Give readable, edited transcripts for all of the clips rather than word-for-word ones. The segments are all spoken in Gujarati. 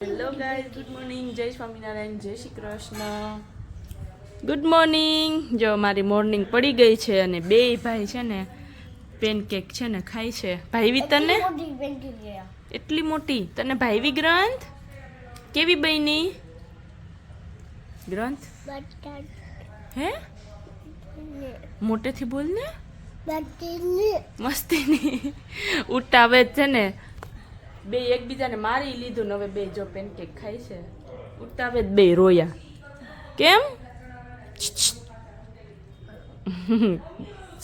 Hello guys, good morning. જય સ્વામિનારાયણ, જય શ્રી કૃષ્ણ. Good morning. જો મારી મોર્નિંગ પડી ગઈ છે અને બે ભાઈ છે ને પેનકેક છે ને ખાય છે. ભાઈવી તને એટલી મોટી તને ભાઈવી ગ્રંથ કેવી બની ગ્રંથ હે મોટેથી બોલ ને મસ્તીની ઉઠાવે છે ને બે એકબીજાને મારી લીધું ને હવે બે જો પેનકેક ખાય છે ઉઠાવે બે રોયા કેમ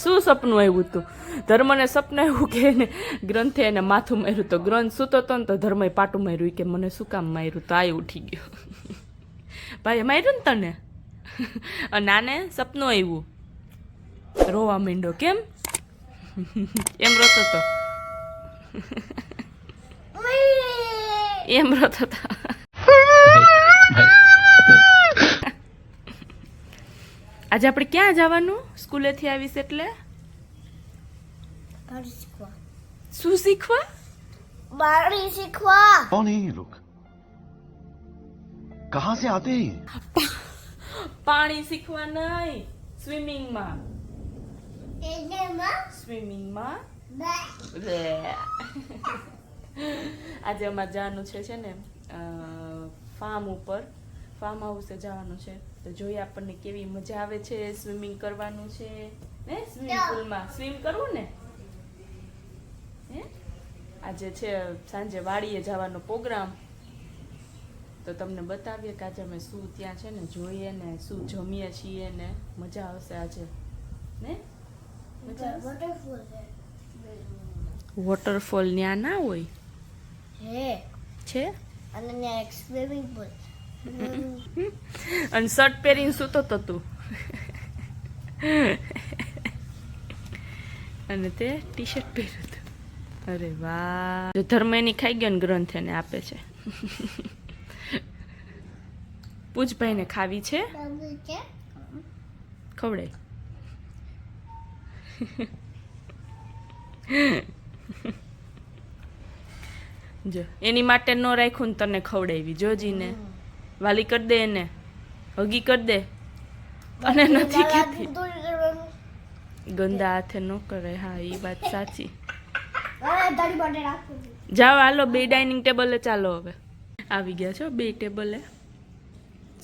શું સપનું આવ્યું તું ધર્મને સપનું આવ્યું કે એને ગ્રંથે એને માથું માર્યું તો ગ્રંથ સૂતો હતો ને તો ધર્મએ પાટું માર્યું કે મને શું કામ માર્યું તો આ ઉઠી ગયો ભાઈ માર્યું ને તને અને આને સપનું આવ્યું રોવા માંડ્યો કેમ એમ રોતો તો એમ રોતો હતો આજે આપણે ક્યાં જવાનું સ્કૂલેથી આવીશ એટલે શું શીખવા बाड़ी सीखवा कौन है ये लोग कहाँ से आते हैं પાણી શીખવા નહીં સ્વિમિંગમાં સ્વિમિંગમાં આજે અમારે જવાનું છે ને ફાર્મ ઉપર ફાર્મ હાઉસે જવાનું છે તો જોઈએ આપણને કેવી મજા આવે છે સ્વિમિંગ કરવાનું છે ને સ્વિમિંગ પુલમાં સ્વિમ કરવું ને હે આજે છે સાંજે વાડીએ જવાનો પ્રોગ્રામ તો તમને બતાવીએ કે આજે અમે શું ત્યાં છે ને જોઈએ ને શું જમીએ છીએ ને મજા આવશે આજે ને વોટરફોલ ત્યાં ના હોય છે અને એક સ્વિમિંગ પૂલ અને શર્ટ પહેરીને સૂતો તો તું અને તે ટી શર્ટ પહેર્યું હતું અરે વાહ જો ધર્મ એની ખાઈ ગયો ને ગ્રંથ એને આપે છે પૂજભાઈને ખાવી છે ખવડાય જો એની માટે ન રાખ્યું ને તને ખવડાવી જોજીને વાલી કરી દે એને હગી કરી દે અને નથી કહેતી ગંદા હાથે ન કરે હા એ વાત સાચી જાઓ હાલો બે ડાઇનિંગ ટેબલે ચાલો હવે આવી ગયા છો બે ટેબલે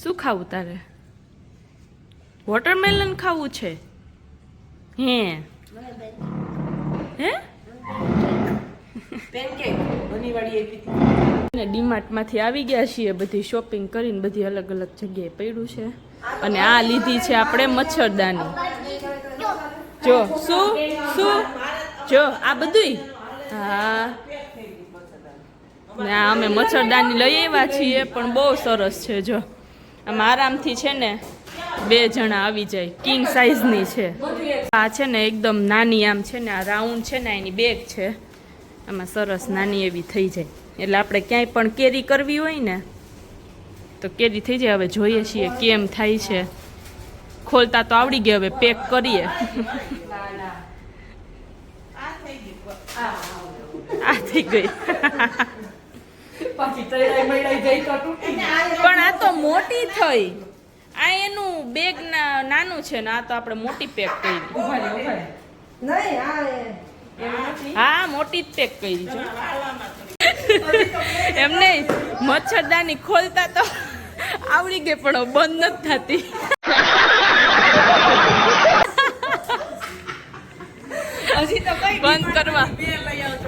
શું ખાવું તારે વોટરમેલન ખાવું છે હે હે પેનકેક બનીવાળી આપી ને ડીમાર્ટમાંથી આવી ગયા છીએ બધી શોપિંગ કરીને બધી અલગ અલગ જગ્યાએ પડ્યું છે અને આ લીધી છે આપણે મચ્છરદાની જો શું શું જો આ બધુંય હા ને અમે મચ્છરદાની લઈ આવ્યા છીએ પણ બહુ સરસ છે જો આમ આરામથી છે ને બે જણા આવી જાય કિંગ સાઇઝની છે આ છે ને એકદમ નાની આમ છે ને આ રાઉન્ડ છે ને એની બેગ છે આમાં સરસ નાની એવી થઈ જાય એટલે આપણે ક્યાંય પણ કેરી કરવી હોય ને તો કેરી થઈ જાય હવે જોઈએ છીએ કેમ થાય છે ખોલતા તો આવડી ગયો હવે પેક કરીએ આ થઈ ગઈ પણ આ તો મોટી થઈ આ એનું બેગ નાનું છે ને આ તો આપણે મોટી પેક કરી હા મોટી જ પેક કરી છે એમ નહીં મચ્છરદાની ખોલતા તો આવડી ગઈ પણ બંધ નથી થતી હજી તો બંધ કરવા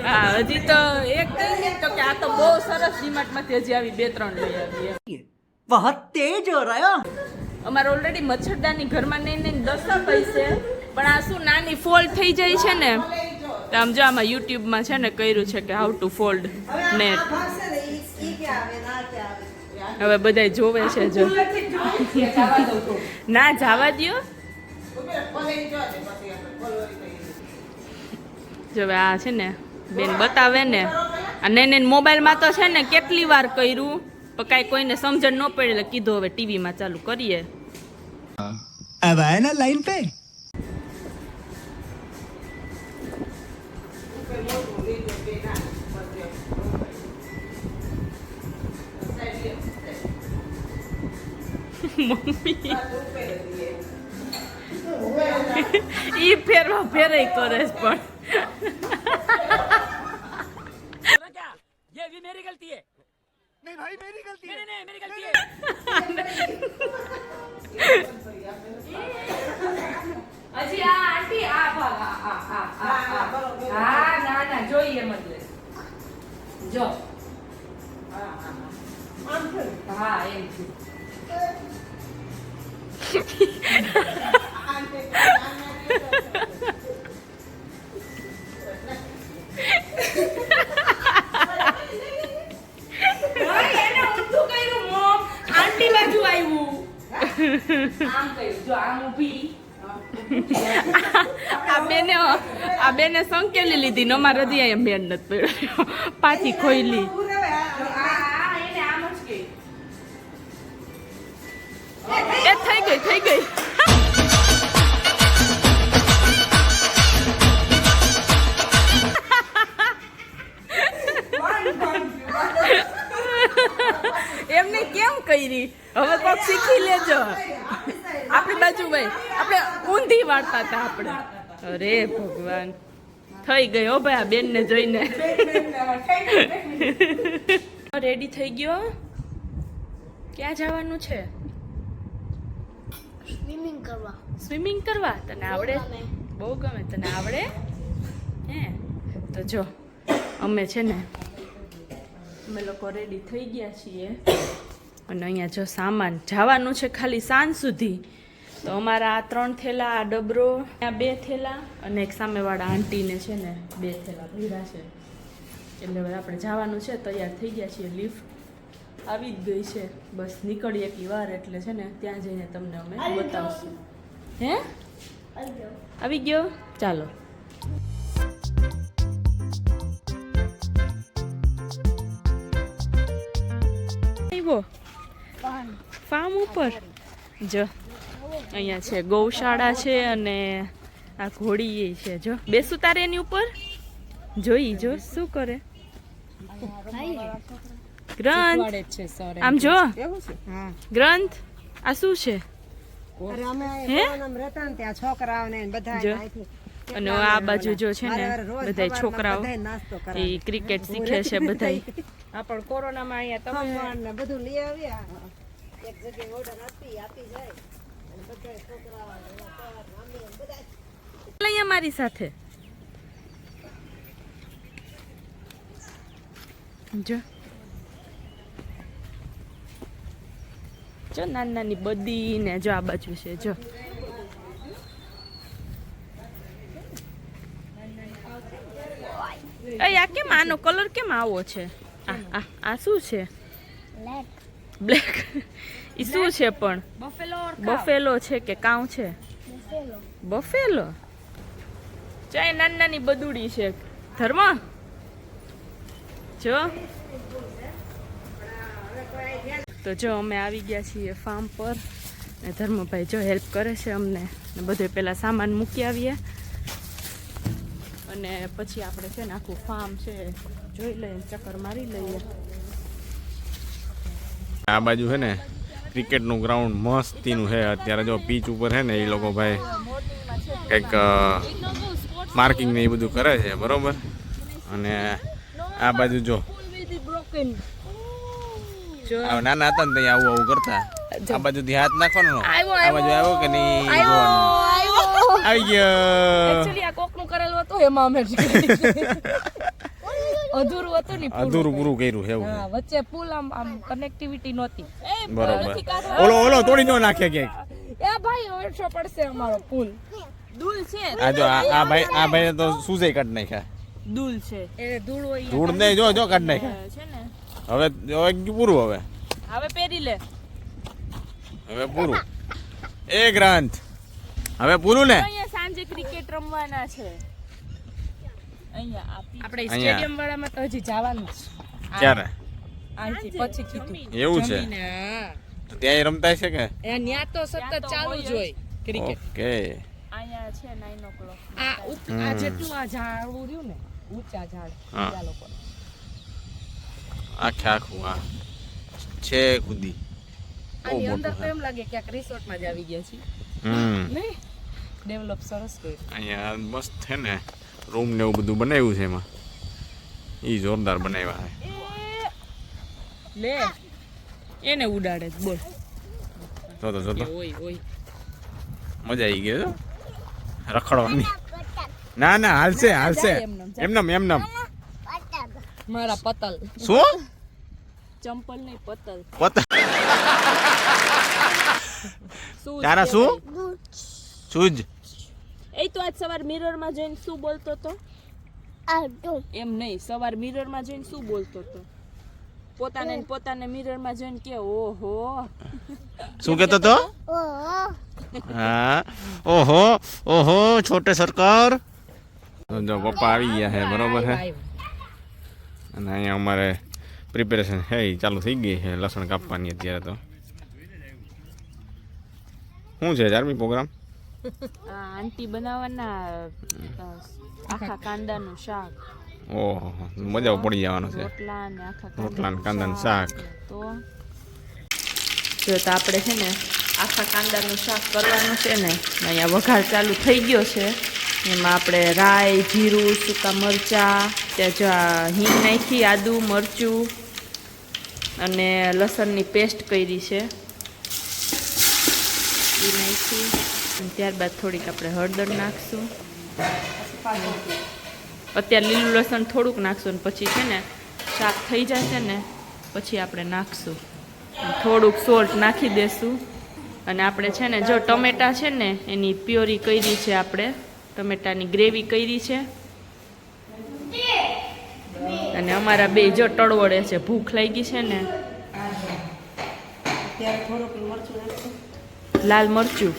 હા હજી તો એક કઈ ને તો કે આ તો બહુ સરસ ડીમાર્ટમાંથી હજી આવી બે ત્રણ લઈ આવી बहुत तेज हो रहा है અમારે ઓલરેડી મચ્છરદાની ઘરમાં નહીં 10 પૈસે પણ આ શું નાની ફોલ્ડ થઈ જાય છે ને તો આમ જો આમાં યુટ્યુબમાં છે ને કર્યું છે કે હાઉ ટુ ફોલ્ડ નેટ હવે બધા જોવે છે જો ના જવા દ્યો જો હવે આ છે ને બેન બતાવે ને અને એને મોબાઈલમાં તો છે ને કેટલી વાર કર્યું પણ કાંઈ કોઈને સમજણ ન પડે એટલે કીધું હવે ટીવીમાં ચાલુ કરીએ अब आए ना लाइन पे મમ્મી ઈ ફેરવા ફેરે કરે છે પણ ये भी मेरी गलती है नहीं भाई मेरी गलती है नहीं मेरी गलती है હજી આ આંટી આ ભાગ હા ના જોઈએ મતલબ જો હા એમ છે એને ઊંધું કર્યું મોમ આંટી બાજુ આવ્યું આમ કર્યું જો આમ ઊભી આ બેને સંકેલી લીધી ને અમારે હજી અહીંયા બેન નથી પડ્યો પાછી ખોઈલી એને આમ જ કહી એ થઈ ગઈ એમને કેમ કરી હવે કોક શીખી લેજો આપણી બાજુ ભાઈ આપણે ઊંધી વાળતા હતા આપણે અરે ભગવાન થઈ ગઈ હો ભાઈ આ બેન ને જોઈને રેડી થઈ ગયો ક્યાં જવાનું છે સ્વિમિંગ કરવા તને આવડે બહુ ગમે તને આવડે હે તો જો અમે છે ને અમે લોકો રેડી થઈ ગયા છીએ અને અહીંયા જો સામાન જવાનું છે ખાલી સાંજ સુધી તો અમારા આ 3 થેલા આ ડબરો આ 2 થેલા અને એક સામેવાળા આંટીને છે ને 2 થેલા ભર્યા છે એટલે હવે આપણે જવાનું છે તૈયાર થઈ ગયા છીએ લિફ્ટ આવી જ ગઈ છે બસ નીકળી એટલી વાર એટલે છે ને ત્યાં જઈને તમને અમે બતાવશું હે આવી ગયો ચાલો ફાર્મ ઉપર જો અહીંયા છે ગૌશાળા છે અને આ ઘોડી છે જો બેસું તારે એની ઉપર જોઈ જો શું કરે ગ્રંથ આમ જો ગ્રંથ આ શું છે અને આ બાજુ જો છે ને બધા છોકરાઓ એ ક્રિકેટ શીખે છે બધા આ પણ કોરોનામાં અહીંયા તમે બધું લઈ આવ્યા એક જગ્યાએ ઓર્ડર આપી જાય અને બધા છોકરાઓ અહીંયા મારી સાથે જો જો નાની નાની બધી ને જો આ બાજુ છે જો આ કેમ આનો કલર કેમ આવો છે આ શું છે બ્લેક ઈ શું છે પણ બફેલો છે કે કાઉ છે બફેલો ચાય નાની નાની બદુડી છે ધર્મ જો તો જો અમે આવી ગયા છીએ ફાર્મ પર ને ધર્મભાઈ જો હેલ્પ કરે છે અમને ને બધે પહેલાં સામાન મૂકી આવીએ અને પછી આપણે છે ને આખું ફાર્મ છે જોઈ લઈએ ચક્કર મારી લઈએ આ બાજુ છે ને ક્રિકેટનું ગ્રાઉન્ડ મસ્તીનું છે અત્યારે જો પીચ ઉપર છે ને એ લોકો ભાઈ કંઈક માર્કિંગ ને એ બધું કરે છે બરોબર અને આ બાજુ જો નાના હતા ને ત્યાં આવું કરતા આ બાજુથી હાથ નાખવાનો આ બાજુ આવ્યો કે નહીં આવી ગયો એકચ્યુઅલી આ કોકનું કરેલું હતું એમાં અમે અધૂરું હતું ને અધૂરું પૂરું કર્યું છે એવું વચ્ચે પુલ આમ કનેક્ટિવિટી નહોતી બરોબર ઓલો તોડી નો નાખે કે એ ભાઈ ઓછો પડશે અમારો પુલ દૂલ છે આ જો આ ભાઈ તો સુજે કાઢ નાખ્યા દૂલ છે એ ધૂળ હોય ધૂળ નહીં જો કાઢ નાખ્યા છે ને હવે પૂરું હવે પહેરી લે હવે પૂરું એ ગ્રંથ હવે પૂરું ને અહીંયા સાંજે ક્રિકેટ રમવાના છે અહીંયા આપણે સ્ટેડિયમ વાળામાં તો હજી જવાનું છે ક્યારે અહીંથી પછી કીધું એવું છે તો ત્યાં રમતા છે કે ત્યાં તો સતત ચાલુ જ હોય ક્રિકેટ ઓકે અહીંયા છે 9 o'clock આ જેટલું આ ઝાડવું રહ્યું ને ઊંચા ઝાડ બીજા લોકો આખું આ છે કુદી આની અંદર તો એમ લાગે કે આ રિસોર્ટમાં જ આવી ગયા છીએ નહીં ડેવલપ સરસ કર્યું અહીંયા મસ્ત છે ને રૂમ ને એવું બધું બનાવ્યું છે એમાં એ જોરદાર બનાવ્યા છે લે એને ઉડાડે જ બોલ જોતો ઓય ઓય મજા આવી ગઈ રખડવાની ના હાલશે એમનમ મારા પતલ શું ચંપલ નહીં પતલ શું તારા શું સૂજ એ તો આજ સવાર મિરર માં જોઈને શું બોલતો તો એમ નહીં સવાર મિરર માં જોઈને શું બોલતો તો પોતાને મિરર માં જોઈને કે ઓહો શું કહેતો તો હા ઓહો છોટે સરકાર જો પપ્પા આવી ગયા છે બરોબર છે અને અહીંયા અમારે પ્રિપેરેશન છે એ ચાલુ થઈ ગઈ છે લસણ કાપવાની અત્યારે તો શું છે ચારમી પ્રોગ્રામ આંટી બનાવવાના આખા કાંદાનું શાક ઓહો મજા પડી જવાનો છે રોટલા ને રોટલા ને કાંદાનું શાક તો જો તો આપણે છે ને આખા કાંદાનું શાક કરવાનું છે ને અહીંયા વઘાર ચાલુ થઈ ગયો છે એમાં આપણે રાઈ જીરું સૂકા મરચાં ત્યાં જો હિંગ નાખી આદુ મરચું અને લસણની પેસ્ટ કરી છે એ નાખી અને ત્યારબાદ થોડીક આપણે હળદર નાખશું અત્યારે લીલું લસણ થોડુંક નાખશું અને પછી છે ને શાક થઈ જશે ને પછી આપણે નાખશું થોડુંક સોલ્ટ નાખી દેશું અને આપણે છે ને જો ટમેટા છે ને એની પ્યોરી કરી છે આપણે ટમેટાની ગ્રેવી કરી છે અને અમારા બે જો ટળવળે છે ભૂખ લાગી છે ને લાલ મરચું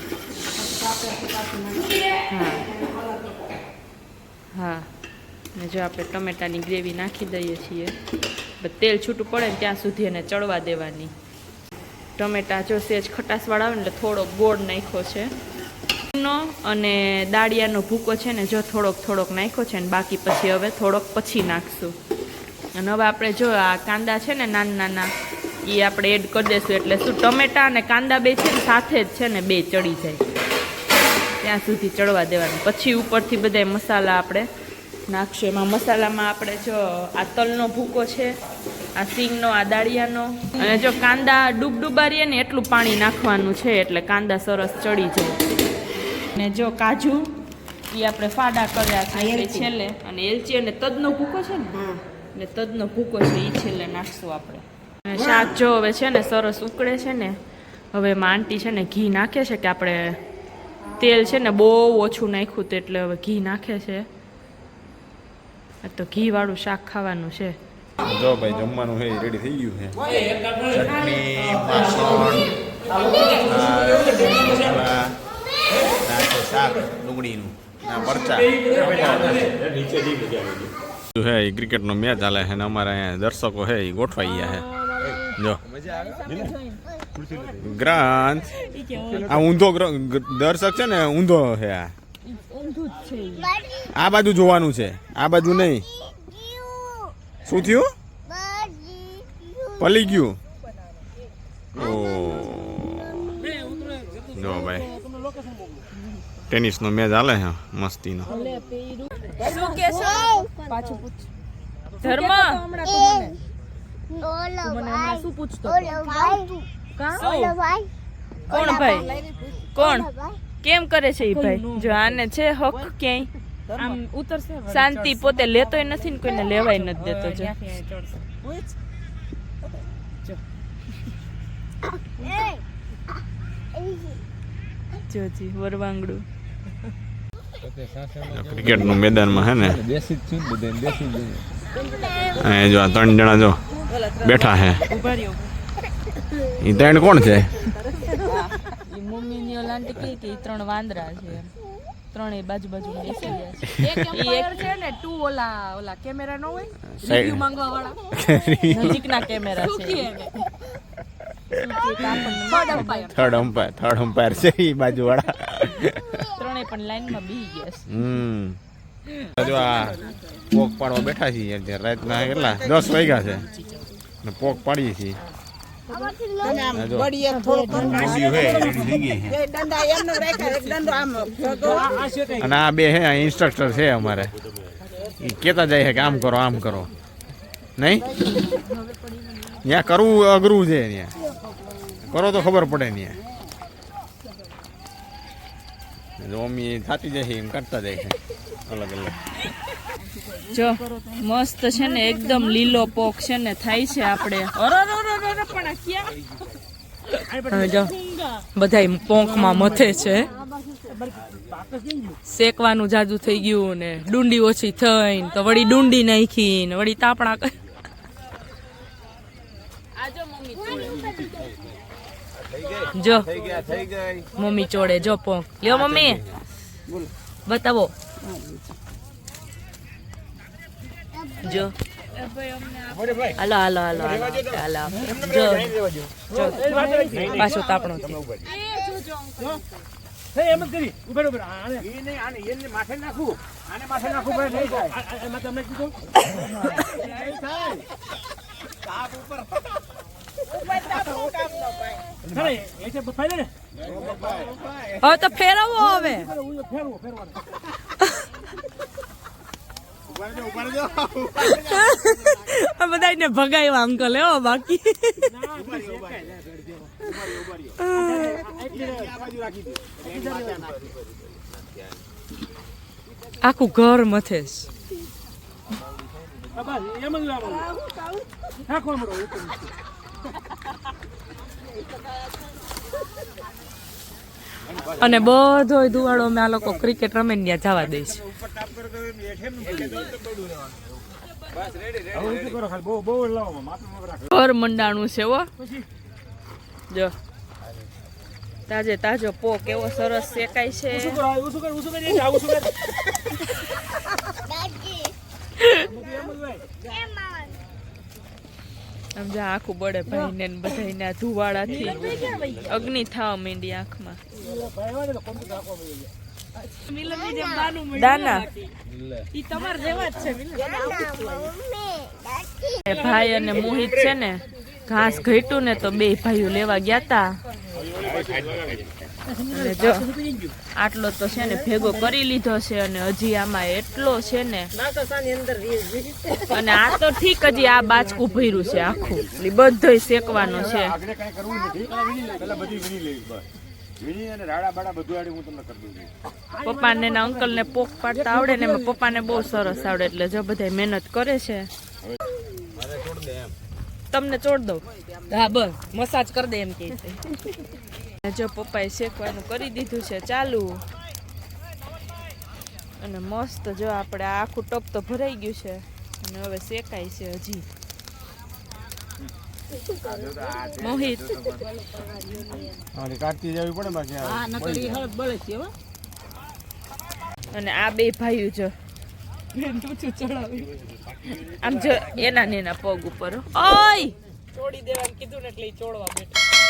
હા ને જો આપણે ટમેટાની ગ્રેવી નાખી દઈએ છીએ તેલ છૂટું પડે ને ત્યાં સુધી એને ચડવા દેવાની ટમેટા જો સેજ ખટાશવાળા આવે ને એટલે થોડોક ગોળ નાખ્યો છે અને દાળિયાનો ભૂકો છે ને જો થોડોક નાખ્યો છે ને બાકી પછી હવે થોડોક પછી નાખશું અને હવે આપણે જો આ કાંદા છે ને નાના એ આપણે એડ કરી દઈશું એટલે શું ટમેટા અને કાંદા બે છે ને સાથે જ છે ને બે ચડી જાય ત્યાં સુધી ચડવા દેવાનું પછી ઉપરથી બધા મસાલા આપણે નાખશું એમાં મસાલામાં આપણે જો આ તલનો ભૂકો છે આ સિંગનો આ દાળિયાનો અને જો કાંદા ડૂબારીએ ને એટલું પાણી નાખવાનું છે એટલે કાંદા સરસ ચડી જાય ને જો કાજુ એ આપણે ફાડા કર્યા છે છેલ્લે અને એલચી અને તજનો ભૂકો છે ને તજનો ભૂકો છે એ છેલ્લે નાખશું આપણે અને શાક જો હવે છે ને સરસ ઉકળે છે ને હવે એમાં આંટી છે ને ઘી નાખે છે કે આપણે તેલ છે ને બહુ ઓછું નાખ્યું તો એટલે હવે ઘી નાખે છે તો ઘી વાળું શાક ખાવાનું છે જો ભાઈ જમવાનું છે રેડી થઈ ગયું છે ચટણી માખણ શાક ડુંગળીનું મરચા હે એ ક્રિકેટનો મેચ હાલે છે ને અમારા અહીંયા દર્શકો છે એ ગોઠવાઈ ગયા છે જો ગ્રાન્થ આ ઊંધો દર્શક છે ને ઊંધો છે આ બાજુ જોવાનું છે આ બાજુ નહીં શું થયું પલી ગયું ઓ જો ભાઈ ટેનિસનો મેચ હાલે છે મસ્તીનો શું કે છે પાછું પૂછ ધર્મ શું પૂછતો કોણ ભાઈ કોણ કેમ કરે છે એ ભાઈ જો આને છે હક ક્યાંય આમ ઉતરશે શાંતિ પોતે લેતોય નથી ને કોઈને લેવાય નથી દેતો જોજી વરવાંગડું ક્રિકેટનું મેદાનમાં છે ને જો આ 3 જણા જો બેઠા છે એ 3 કોણ છે મમ્મીની ઓલાંટી કે 3 વાંદરા છે ત્રણેય બાજુ બેસી ગયા છે એક એમ્પાયર છે ને 2 ઓલા કેમેરા નો હોય રિવ્યુ માંગવા વાળા નજીકના કેમેરા છે થર્ડ અમ્પાયર છે એ બાજુ વાળા ત્રણેય પણ લાઈનમાં બેસી ગયા છે જો આ પોક પાડવા બેઠા છીએ અત્યારે રાતના કેટલા 10 વાગ્યા છે ને પોક પાડીએ છીએ તમે આમ જો. વળી એક થોડો કરો. ડંડીઓ હે રેડી થઈ ગઈ છે. એ દંડા એમને રાખ્યા, એક દંડો આમ ભગો. અને આ બે હે ઇન્સ્ટ્રક્ટર છે અમારે એ કહેતા જાય છે કે આમ કરો નહીં ત્યાં કરવું અઘરું છે ત્યાં કરો તો ખબર પડે ત્યાં જો અમી થતી જાય છે એમ કરતા જાય છે અલગ અલગ જો મસ્ત છે ને એકદમ લીલો પોક છે ને થાય છે આપણે પણ આ ક્યાં જો બધાય પોંખમાં મથે છે શેકવાનું જાજુ થઈ ગયું ને ડુંડી ઓછી થઈને તો વળી ડુંડી નાખી ને વળી તાપણા કરી. જો મમ્મી ચોડે જો પોંખ લ્યો મમ્મી બતાવો જો હાલો હાલો હાલો હાલો જો પાછો તાપણો થયો. એમ જ કરી ઉભેર આને એ નહીં આને એને માથે નાખું આને માથે નાખું ભાઈ નહીં થાય એમાં તમને કીધું નહીં થાય તાપ ઉપર અરે એ છે બફાઈ ને હવે તો ફેરવો હવે ફેરવો આ બધાને ભગાવ્યા અંકલ હો બાકી આખું ઘર મથે છે. એમ જ નાખો અને બધો ધુવાડો અમે આ લોકો ક્રિકેટ રમે ને ત્યાં જવા દે છે. ઘર મંડાણું છે હો. જો તાજે તાજો પોક એવો સરસ શેકાય છે. આમ જો આખું બળે ભાઈને ને બધાને ધુવાડાથી અગ્નિ થવા માંડી આંખમાં. દાના ભાઈ અને મોહિત છે ને ઘાસ ઘટ્યું ને તો બે ભાઈઓ લેવા ગયા તા. અને જો આટલો તો છે ને ભેગો કરી લીધો છે અને હજી આમાં એટલો છે ને અને આ તો ઠીક હજી આ બાચકું ભર્યું છે આખું બધોય શેકવાનો છે. પપ્પાને ને અંકલ ને પોક પાડતા આવડે ને એમાં પપ્પાને બહુ સરસ આવડે એટલે જો બધા મહેનત કરે છે. તમને ચોડ દઉં હા બસ મસાજ કરી દે એમ કે છે. જો પપ્પાએ શેકવાનું કરી દીધું છે ચાલુ અને મસ્ત જો આપણે આખું ટપ તો ભરાઈ ગયું છે અને હવે શેકાય છે હજી. મોહિત અને આ બે ભાઈઓ જો આમ જો એના ને એના પગ ઉપર ઓય છોડી દેવાનું કીધું ને એટલે ચોડવા બેઠા.